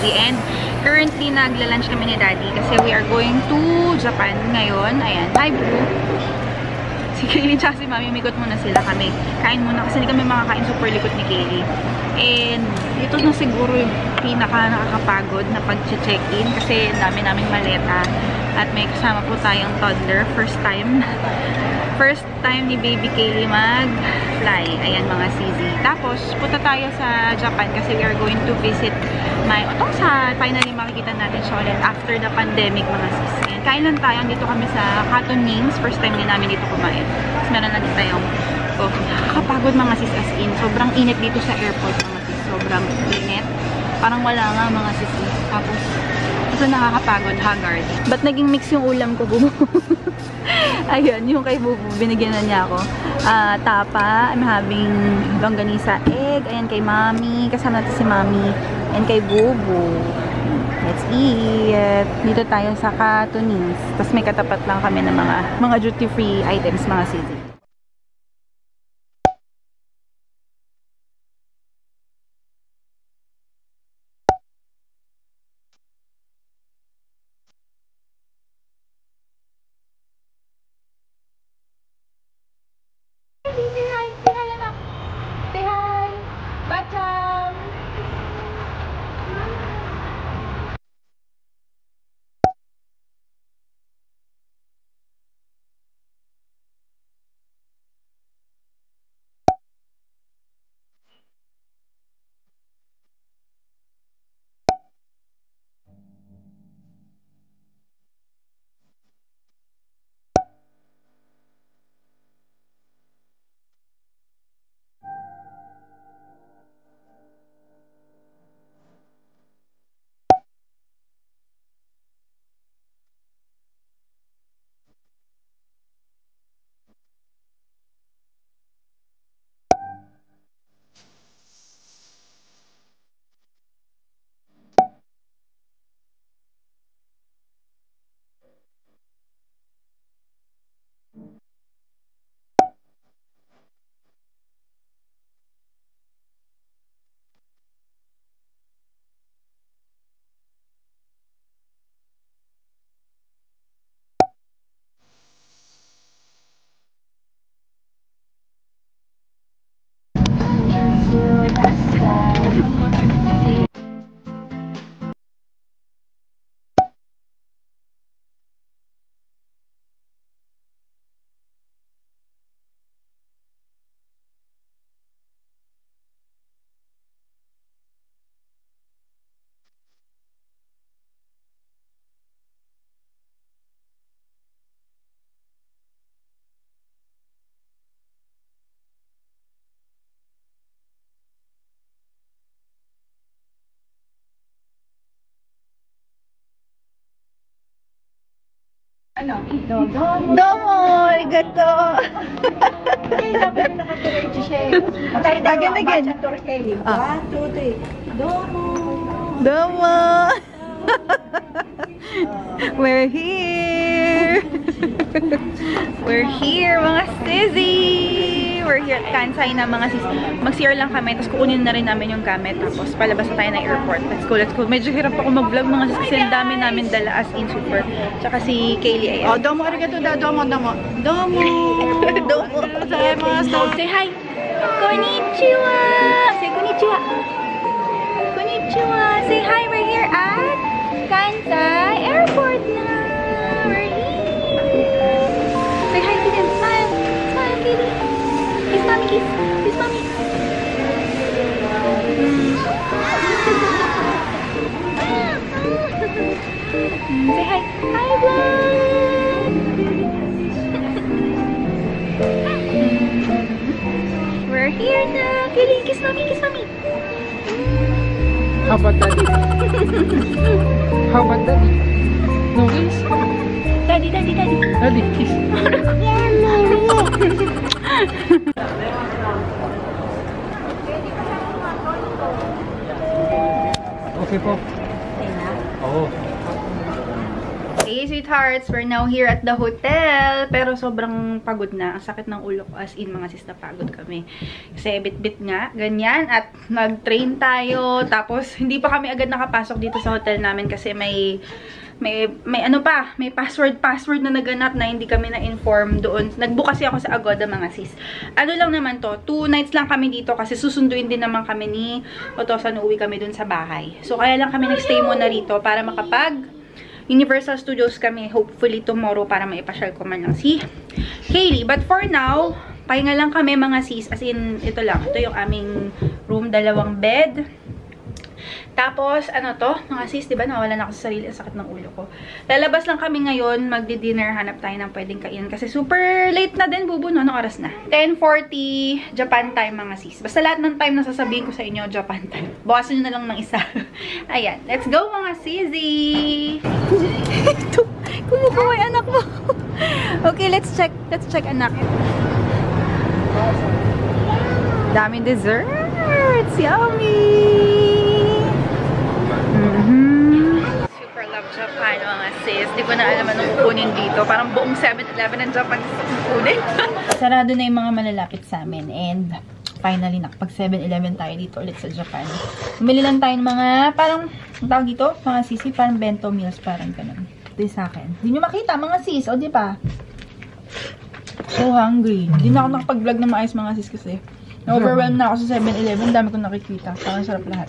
Suzy. And currently, nagla-lunch kami ni Daddy kasi we are going to Japan ngayon. Ayan. Hi, bro! Si Kaylee tsaka si Mami, umikot muna sila kami. Kain muna kasi hindi kami makakain, super likot ni Kaylee. And ito na siguro yung nakakapagod na pag-check-in kasi dami naming maleta. At may kasama po tayong toddler. First time ni baby Kaylee mag-fly. Ayan mga CZ. Tapos, punta tayo sa Japan kasi we are going to visit my Otongsan. Finally, makikita natin siya ulit after the pandemic mga sis. Ayan, kain lang tayo. Dito kami sa Cantonese. First time din namin dito kumain. Tapos meron na din tayong coffee. Nakakapagod mga sis as in. Sobrang init dito sa airport mga sis. Sobrang init. Parang wala nga mga sis. Tapos, ito nakakapagod. Haggard. Ba't naging mix yung ulam ko, Bubu? Ayun, yung kay Bubu, binigyan na niya ako. Tapa, I'm having longganisa egg. Ayan kay Mami, kasama natin si Mami. And kay Bubu. Let's eat. Dito tayo sa Cantonese. Tapos may katapat lang kami ng mga duty-free items, mga city. Ano? Domo! Arigato! Again, again. 1, 2, 3. Domo! Domo! We're here! We're here, mga sissy! We're here at Kansai na mga sis. Mag-CR lang kami, tapos kukunin na rin namin yung gamit. Tapos palabas na tayo ng airport. Let's go, let's go. Medyo hirap ako mag-vlog mga sis kasi ang dami namin dala as in super. Tsaka si Kaylee, ayan. Oh, domo, arigato da. Domo, domo. Domo! Domo! Say hi! Konnichiwa! Say konnichiwa! Konnichiwa! Say hi, we're here at Kansai Airport na! We're here! Say hi, Kiden! Smile! Smile, Kiden! Kiss mommy, kiss! Kiss mommy! Say hi! Hi, vlog! We're here na! Kiden, kiss mommy, kiss mommy! How about daddy? How about daddy? No kiss? Daddy, daddy, daddy! Daddy, kiss. Okay Okay po. na? Oo. Hey, sweethearts! We're now here at the hotel. Pero sobrang pagod na. Ang sakit ng ulo ko. As in, mga sis, na pagod kami. Kasi bit-bit nga. Ganyan. At nag-train tayo. Tapos, hindi pa kami agad nakapasok dito sa hotel namin kasi may ano pa, may password na naganap na hindi kami na-inform doon. Nag-book kasi ako sa Agoda, mga sis. Ano lang naman to, 2 nights lang kami dito kasi susunduin din naman kami ni Otosan, uwi kami doon sa bahay. So, kaya lang kami nag-stay muna rito para makapag Universal Studios kami, hopefully tomorrow, para maipasyal ko man lang si Kaylee. But for now, pahinga lang kami, mga sis. As in, ito lang. Ito yung aming room, 2 bed. Tapos, ano to, mga sis, diba, nawala na ako sa sarili, ang sakit ng ulo ko. Lalabas lang kami ngayon, magdi-dinner, hanap tayo ng pwedeng kainin. Kasi super late na din, bubo, no? Anong oras na? 10:40 Japan time, mga sis. Basta lahat ng time na sasabihin ko sa inyo, Japan time. Bawasan nyo na lang ng isa. Ayan, let's go, mga sisi! Kumukuha yung anak mo. Okay, let's check anak. Daming desserts! Yummy! Super love Japan, mga sis. Di ko na alam anong kukunin dito. Parang buong 7-Eleven ng Japan kukunin. Sarado na yung mga malalapit sa amin. And finally, nakapag 7-Eleven tayo dito ulit sa Japan. Bumili lang tayo ng mga, parang, ang tawag dito, mga sisi, parang bento meals, parang ganun. Ito yung sa akin. Hindi nyo makita, mga sis. O, di ba? So hungry. Hindi na ako nakapag-vlog na maayos, mga sis, kasi na-overwhelmed na ako sa 7-Eleven. Dami kong nakikita. Parang sarap lahat.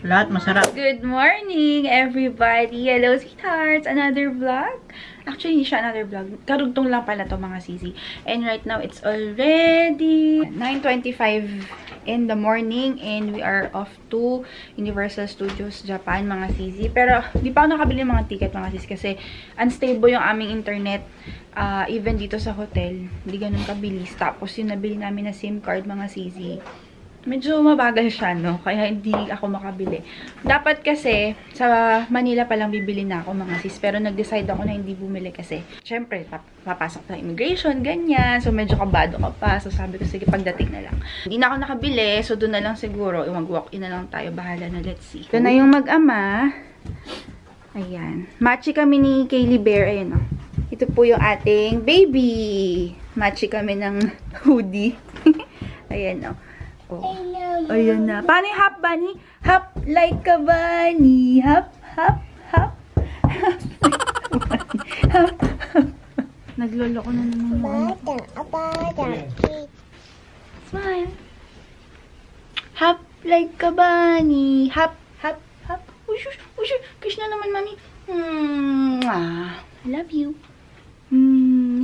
Lahat masarap. Good morning, everybody! Hello, sweethearts! Another vlog? Actually, hindi siya another vlog. Karugtong lang pala to, mga sisi. And right now, it's already 9:25 in the morning. And we are off to Universal Studios Japan, mga sisi. Pero, di pa ako nakabili ng mga ticket, mga sisi. Kasi, unstable yung aming internet. Even dito sa hotel. Hindi ganun kabilis. Tapos, yung nabili namin na SIM card, mga sisi, medyo mabagal siya, no? Kaya hindi ako makabili. Dapat kasi, sa Manila pa lang bibili na ako, mga sis. Pero nag-decide ako na hindi bumili kasi, syempre, papasok sa immigration, ganyan. So, medyo kabado ka pa. So, sabi ko, sige, pagdating na lang. Hindi na ako nakabili. So, doon na lang siguro. Mag-walk-in na lang tayo. Bahala na, let's see. Ito na yung mag-ama. Ayan. Matchy kami ni Kaylee Bear. Ayan, no? Ito po yung ating baby. Matchy kami ng hoodie. Ayan, no? Oh. Ayan na. Paano yung hop, bunny? Hop like a bunny. Hop, hop, hop. Hop like a bunny. Hop, hop. Nagloloko na naman yung smile. Hop like a bunny. Hop, hop, hop. Uy, shush, uy, shush. Kiss na naman, mami. I love you.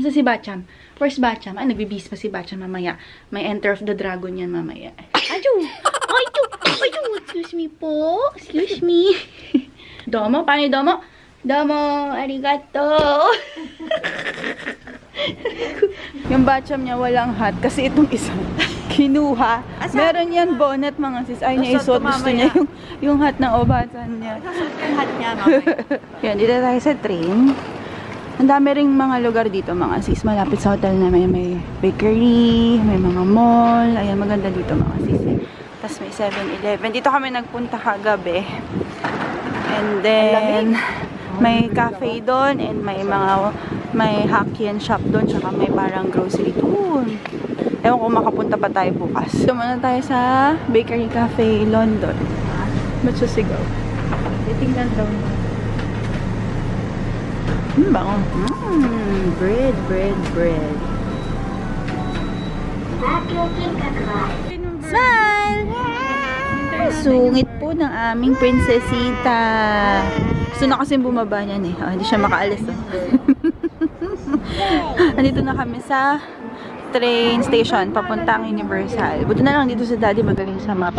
Isa si Bacham. Where's Bacham? Ay, nagbibis pa si Bacham mamaya. May Enter of the Dragon yan mamaya. Ayun! Ayun! Ayun! Excuse me po. Excuse me. Domo? Paano yung Domo? Domo! Arigato! Yung Bacham niya walang hat kasi itong isa kinuha. Meron yan bonnet, mga sis. Ay niya isuot. Gusto niya yung hat ng Obatan niya. Yung hat niya, mamaya. Yan, dito tayo sa train. Ang dami ring mga lugar dito, mga sis. Malapit sa hotel na may bakery, may mga mall. Ayan, maganda dito, mga sis. Tapos may 7-Eleven. Dito kami nagpunta kagabi. And then, may cafe doon. And may Hokkien shop doon. Tsaka may parang grocery doon. Ewan ko makapunta pa tayo bukas. Ito muna tayo sa Bakery Cafe London. Ba't susigaw? Titingnan daw mo. Bango. Bread. Smile! Sungit po ng aming prinsesita. Gusto na kasi bumaba niyan eh. Hindi siya makaalis. Andito na kami sa train station papuntang Universal. Buti na lang dito sa daddy magaling sa map.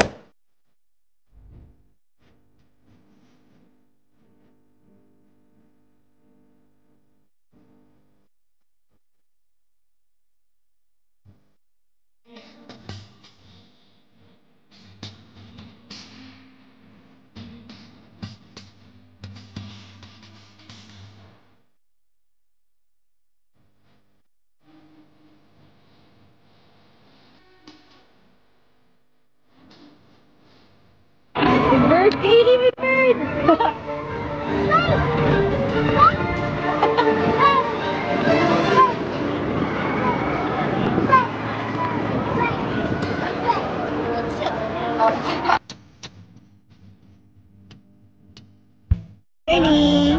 Ernie!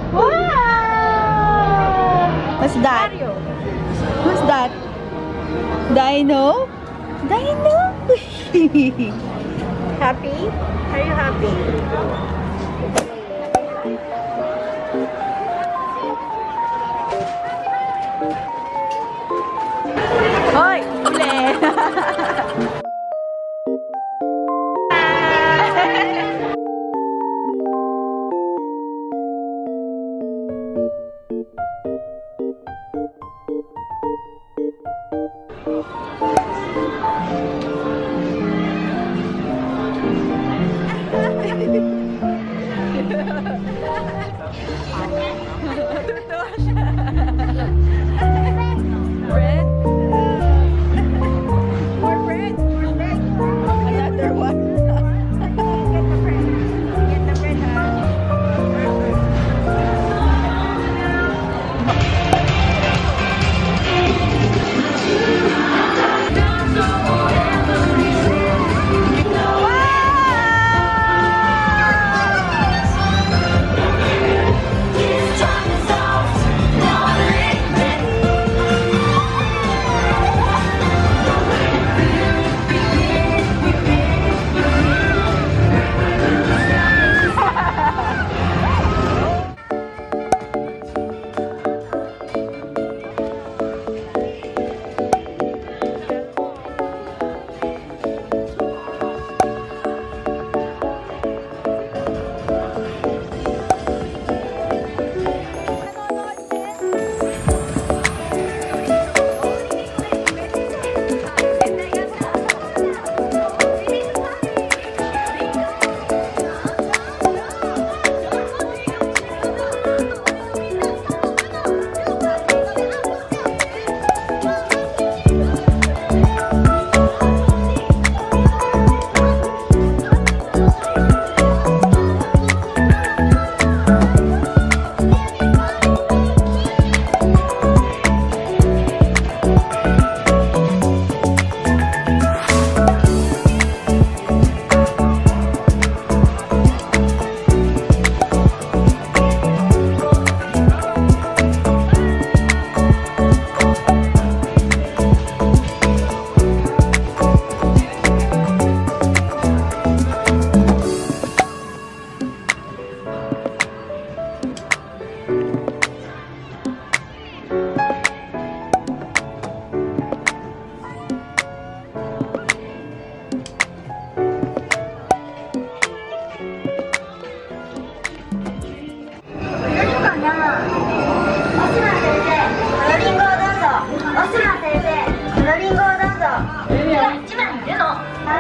Wow! What's that? What's that? Dino? Dino? Happy? Are you happy? Hoy! Uli! Bread? More bread? More bread? Another one? Get the bread. Get the bread,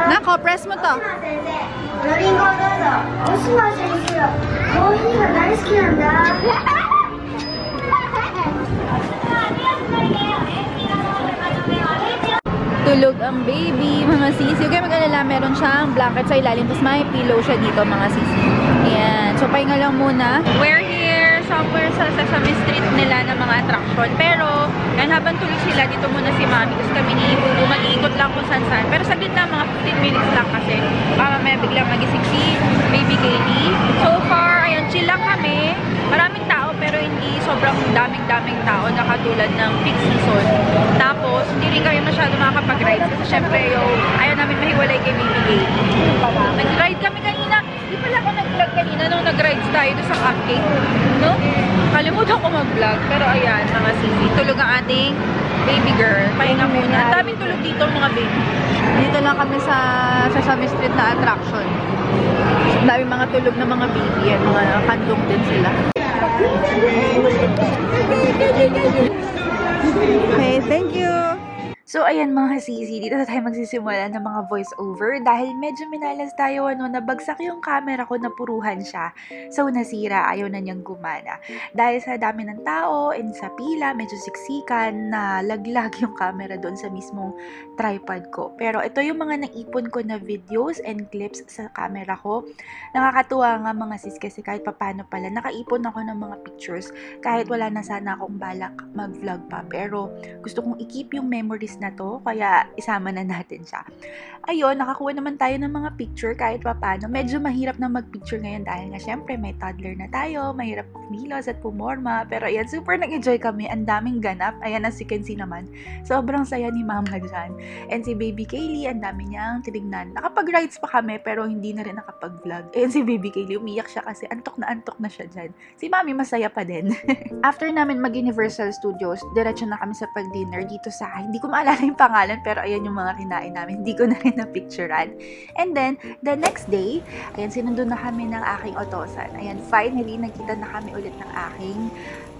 Nako, press mo to. Tulog ang baby, mga sisi. Okay, mag-alala, meron siyang blanket sa ilalim, tapos may pillow siya dito, mga sisi. Ayan. So, pahinga lang muna. We're here somewhere sa Sesame Street nila ng mga attraction. Pero, yan, habang tulog sila, dito muna si Mami. Kasi kami ni Ibu, mag-iikot lang kung saan-saan. Pero saglit lang, mga 15 minutes lang kasi. Para may biglang magising si Baby Kaylee. So far, ayan, chill lang kami. Maraming tao, pero hindi sobrang daming tao na katulad ng peak season. Tapos, hindi rin kami masyado makakapag-ride. Kasi syempre, ayaw namin mahiwalay kay Baby Kaylee. Nag-ride kami kanina. Di pala ako nag-vlog kanina nung nag-rides tayo doon sa cupcake. No? Kalimutan ko mag-vlog. Pero ayan, mga sisi. Tulog ang ating baby girl. Pahinga muna. Ang daming tulog dito, mga baby. Dito lang kami sa Sesame Street na attraction. Ang daming mga tulog na mga baby. Yan, mga kandong din sila. Okay, thank you! So, ayan mga sisi, dito na tayo magsisimula ng mga voice-over dahil medyo minalas tayo, nabagsak yung camera ko, napuruhan siya. So, nasira, ayaw na niyang gumana. Dahil sa dami ng tao and sa pila, medyo siksikan, na laglag yung camera doon sa mismong tripod ko. Pero ito yung mga naipon ko na videos and clips sa camera ko. Nakakatuwa nga mga sis kasi kahit papano pala, nakaipon ako ng mga pictures kahit wala na sana akong balak mag-vlog pa. Pero gusto kong i-keep yung memories na to, kaya isama na natin siya. Ayun, nakakuha naman tayo ng mga picture kahit paano. Medyo mahirap na mag-picture ngayon dahil nga syempre may toddler na tayo, mahirap kumilos at pumorma. Pero ayan, super nag-enjoy kami. Ang daming ganap. Ayan, as you can see naman, sobrang saya ni Mama dyan. And si Baby Kaylee, ang dami niyang tinignan. Nakapag-rides pa kami pero hindi na rin nakapag-vlog. Ayan si Baby Kaylee, umiyak siya kasi antok na siya dyan. Si Mami masaya pa din. After namin mag-Universal Studios, diretso na kami sa pag-dinner dito sa, hindi ko maalala yung pangalan, pero ayan yung mga kinain namin. Hindi ko na rin na-picturean. And then, the next day, ayan, sinundo na kami ng aking otosan. Ayan, finally, nagkita na kami ulit ng aking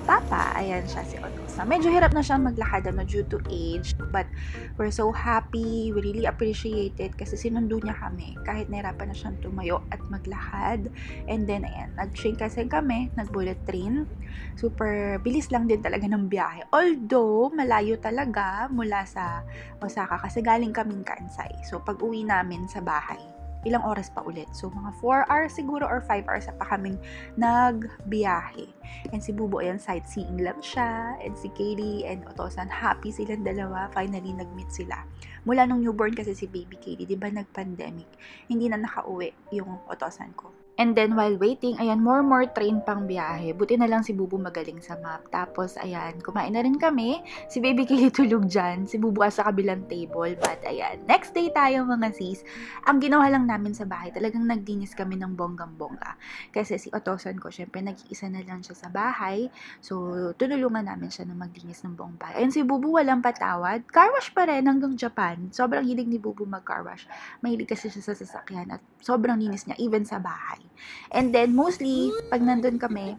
papa. Ayan siya, si Otosa. Medyo hirap na siya maglakad due to age, but we're so happy. We really appreciate it kasi sinundo niya kami kahit nahirapan na siyang tumayo at maglakad. And then, ayan, nag-Shinkansen kami, nag-bullet train. Super bilis lang din talaga ng biyahe. Although, malayo talaga mula sa Osaka kasi galing kaming Kansai. So, pag uwi namin sa bahay, ilang oras pa ulit. So, mga 4 hours siguro or 5 hours pa kaming nagbiyahe. And si Bubo, ayan, sightseeing lang siya. And si Kaylee and Otosan, happy silang dalawa. Finally, nag-meet sila. Mula nung newborn kasi si Baby Kaylee, di ba nag-pandemic, hindi na nakauwi yung Otosan ko. And then, while waiting, ayan, more train pang biyahe. Buti na lang si Bubu magaling sa map. Tapos, ayan, kumain na rin kami. Si Baby Kaylee tulog dyan. Si Bubu sa kabilang table. But, ayan, next day tayo mga sis. Ang ginawa lang namin sa bahay, talagang nagdinis kami ng bonggang-bongga. Kasi si Otosan ko, syempre, nag-iisa na lang siya sa bahay. So, tunulungan namin siya na magdinis ng buong bahay. Ayan, si Bubu walang patawad. Car wash pa rin hanggang Japan. Sobrang hilig ni Bubu mag-car wash. Mahilig kasi siya sa sasakyan at sobrang linis niya, even sa bahay. And then, mostly, pag nandun kami,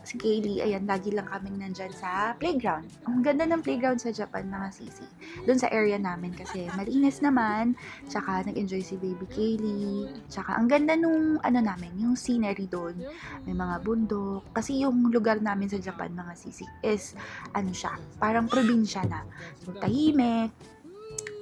si Kaylee, ayan, lagi lang kaming nandyan sa playground. Ang ganda ng playground sa Japan, mga sisi. Doon sa area namin kasi malinis naman, tsaka nag-enjoy si Baby Kaylee, tsaka ang ganda nung, namin, yung scenery doon. May mga bundok. Kasi yung lugar namin sa Japan, mga sisi, is, siya, parang probinsya na. So, tahimik,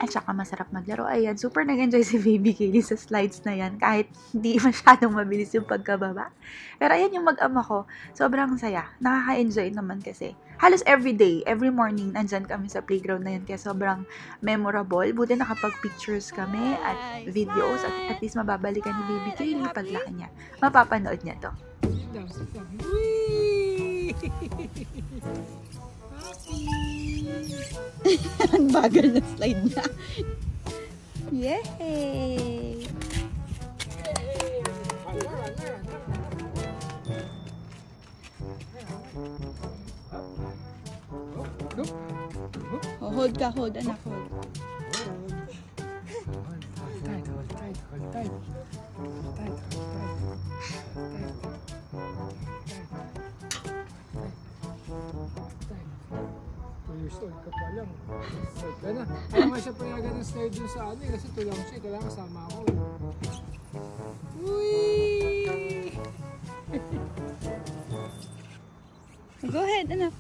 at saka masarap maglaro. Ayan, super nag-enjoy si Baby Kaylee sa slides na yan. Kahit hindi masyadong mabilis yung pagkababa. Pero ayan yung mag-ama ko. Sobrang saya. Nakaka-enjoy naman kasi. Halos every day, every morning, nandyan kami sa playground na yan. Kaya sobrang memorable. Buti nakapag-pictures kami at videos. At least mababalikan ni Baby Kaylee paglaki niya. Mapapanood niya to. Ang bagal na slide na. Yay! Oh, hold ka, hold, anak, hold. Years old ka pa lang. Kaya na, ayaw nga siya payagan ng slide dun sa kasi tulang siya, kailangan kasama ako. Uy! Go ahead, anak.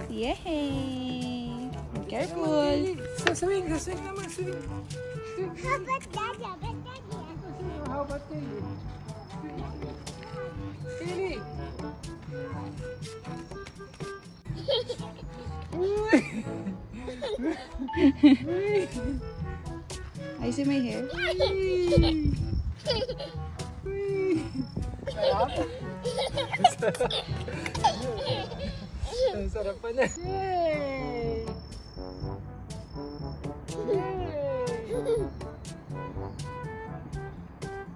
Yay! Careful! Swing naman, swing! How about daddy? How about Kaylee? Kaylee! I see my hair. Ang sarap pa na. Yay!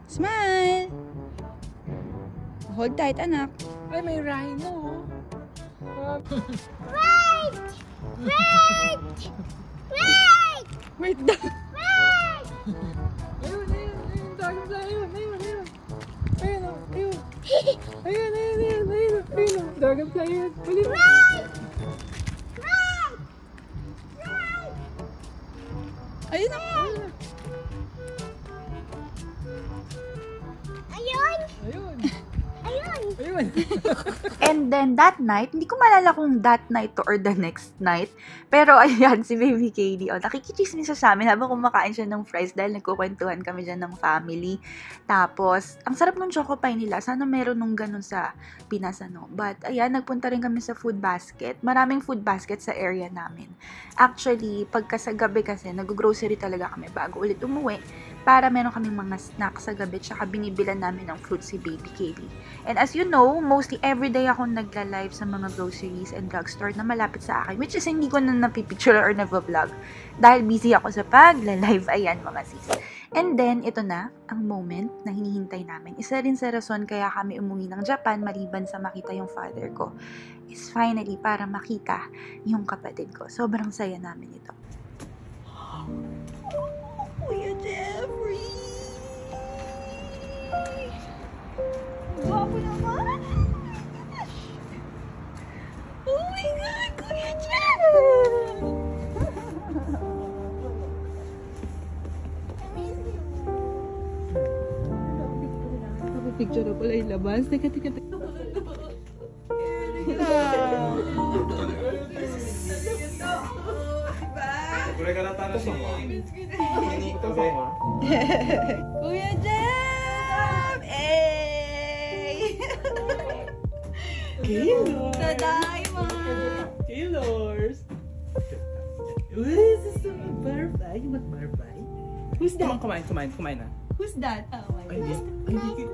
Smile! Hold tight, anak. Ay, may rhino. Right! Wait daw. Ayun. Dragonfly, ayun. Ayun. Dragonfly, ayun. Ayun na. Ayun! Ayun. Ayun! Ayun. And then that night, hindi ko malala kung that night to or the next night. Pero ayan, si Baby Katie, nakikichismis siya sa amin habang kumakain siya ng fries dahil nagkukwentuhan kami dyan ng family. Tapos, ang sarap ng choco pie nila. Sana meron nung ganun sa Pinas, But, ayan, nagpunta rin kami sa food basket. Maraming food basket sa area namin. Actually, pagka sa gabi kasi, nag-grocery talaga kami bago ulit umuwi para meron kami mga snacks sa gabi tsaka binibilan namin ng fruit si Baby Katie. And as you know, mostly everyday ako nagla-live sa mga groceries and drugstore na malapit sa akin, which is hindi ko na napipicture or nag-vlog dahil busy ako sa pagla-live. Ayan mga sis. And then, ito na, ang moment na hinihintay namin. Isa rin sa rason kaya kami umuwi ng Japan maliban sa makita yung father ko is finally para makita yung kapatid ko. Sobrang saya namin ito. Kuya Jeffrey! Guwapo naman! Oh my God! Kuya Jeff! Picture na pala yung labas. Teka. Kuya Jeff! Hey! Kaylor! Tadaima! Kaylors! This is a butterfly. You want butterfly? Who's that? Kumain na. Who's that? Oh my Ay, God. hindi.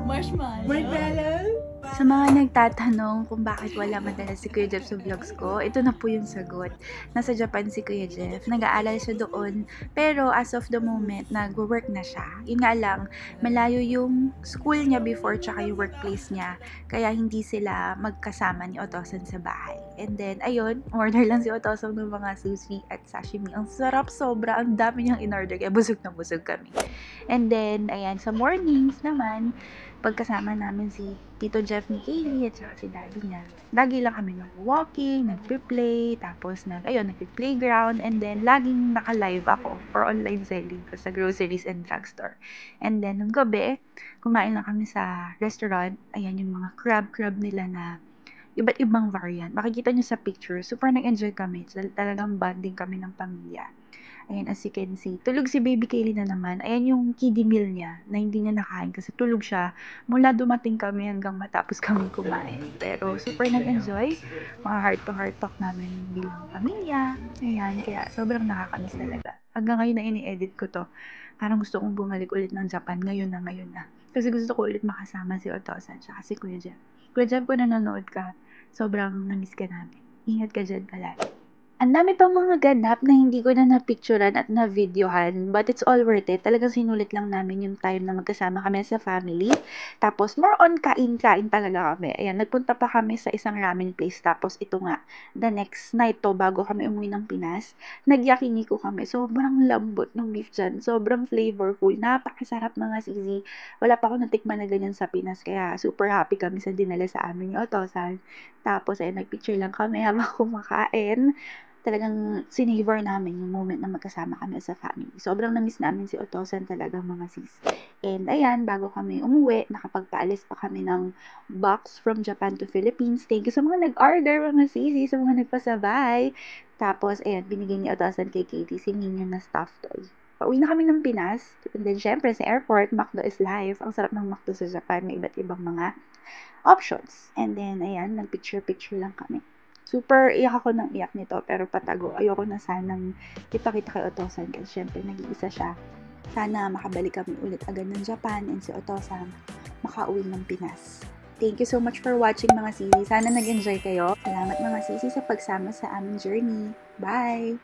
Marshmallow. Marshmallow? Sa mga nagtatanong kung bakit wala madalas si Kuya Jeff sa vlogs ko, ito na po yung sagot. Nasa Japan si Kuya Jeff, nag-aaral siya doon, pero as of the moment, nag-work na siya. Yun nga lang, malayo yung school niya before tsaka yung workplace niya, kaya hindi sila magkasama ni Otosan sa bahay. And then, ayun, order lang si Otosan ng mga sushi at sashimi. Ang sarap sobra, ang dami niyang in-order, kaya busog na busog kami. And then, ayan, sa mornings naman, pagkasama namin si Tito Jeff ni Kaylee at saka si daddy niya. Lagi lang kami nag-walking, nag-play, tapos nag-playground, and then laging naka-live ako for online selling ko sa groceries and drugstore. And then, nung gabi, kumain lang kami sa restaurant. Ayan yung mga crab nila na iba't ibang variant. Makikita nyo sa picture, super nag-enjoy kami. Talagang bonding kami ng pamilya. Ayan, as you can see. Tulog si Baby Kaylee na naman. Ayan yung kiddie meal niya na hindi niya nakain kasi tulog siya mula dumating kami hanggang matapos kami kumain. Pero super nag-enjoy. Mga heart-to-heart talk namin bilang pamilya. Ayan, kaya sobrang nakakamiss talaga. Hanggang ngayon na ini-edit ko to. Parang gusto kong bumalik ulit ng Japan ngayon na. Kasi gusto ko ulit makasama si Otosan tsaka si Kuya Jeff. Kuya Jeff, kung nanonood ka, sobrang namiss ka namin. Ingat ka dyan palagi. Ang dami pang mga ganap na hindi ko na napicturean at na-videohan, but it's all worth it. Talagang sinulit lang namin yung time na magkasama kami sa family. Tapos, more on kain-kain talaga kami. Ayan, nagpunta pa kami sa isang ramen place. Tapos, ito nga, the next night to, bago kami umuwi ng Pinas, nagyakiniko kami. Sobrang lambot ng beef dyan. Sobrang flavorful. Napakasarap mga sisi. Wala pa ako natikman na ganyan sa Pinas. Kaya, super happy kami sa dinala sa amin ni Otosan. Tapos, ayun, nagpicture lang kami habang kumakain. Talagang sinavor namin yung moment na magkasama kami sa family. Sobrang na-miss namin si Otosan talaga mga sis. And ayan, bago kami umuwi, nakapagpaalis pa kami ng box from Japan to Philippines. Thank you sa mga nag-order mga sisi, sa mga nagpasabay. Tapos, ayan, binigay ni Otosan kay Katie, singing niya na stuffed toy. Pauwi na kami ng Pinas. And then, syempre, sa airport, McDo is live. Ang sarap ng McDo sa Japan. May iba't ibang mga options. And then, ayan, nag-picture-picture lang kami. Super iyak ako ng iyak nito, pero patago. Ayoko na sanang ipakita kay Otosan kasi syempre nag-iisa siya. Sana makabalik kami ulit agad ng Japan and si Otosan makauwi ng Pinas. Thank you so much for watching mga sisi. Sana nag-enjoy kayo. Salamat mga sisi sa pagsama sa aming journey. Bye!